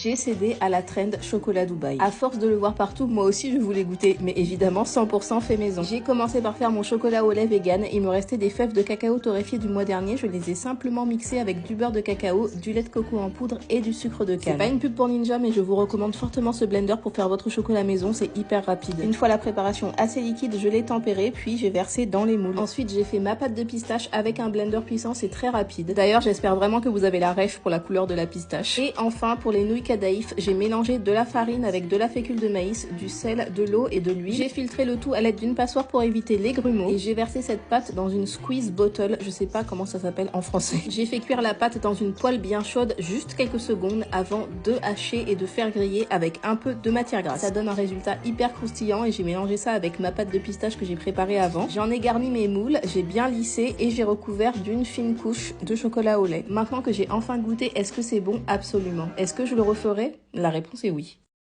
J'ai cédé à la trend chocolat Dubaï. À force de le voir partout, moi aussi je voulais goûter, mais évidemment 100% fait maison. J'ai commencé par faire mon chocolat au lait vegan. Il me restait des fèves de cacao torréfiées du mois dernier. Je les ai simplement mixées avec du beurre de cacao, du lait de coco en poudre et du sucre de canne. C'est pas une pub pour Ninja, mais je vous recommande fortement ce blender pour faire votre chocolat maison. C'est hyper rapide. Une fois la préparation assez liquide, je l'ai tempéré, puis j'ai versé dans les moules. Ensuite, j'ai fait ma pâte de pistache avec un blender puissant. C'est très rapide. D'ailleurs, j'espère vraiment que vous avez la rêve pour la couleur de la pistache. Et enfin, pour les nouilles Kadaïf, j'ai mélangé de la farine avec de la fécule de maïs, du sel, de l'eau et de l'huile. J'ai filtré le tout à l'aide d'une passoire pour éviter les grumeaux et j'ai versé cette pâte dans une squeeze bottle, je sais pas comment ça s'appelle en français. J'ai fait cuire la pâte dans une poêle bien chaude juste quelques secondes avant de hacher et de faire griller avec un peu de matière grasse. Ça donne un résultat hyper croustillant et j'ai mélangé ça avec ma pâte de pistache que j'ai préparée avant. J'en ai garni mes moules, j'ai bien lissé et j'ai recouvert d'une fine couche de chocolat au lait. Maintenant que j'ai enfin goûté, est-ce que c'est bon? Absolument. Est-ce que je le referai? La réponse est oui.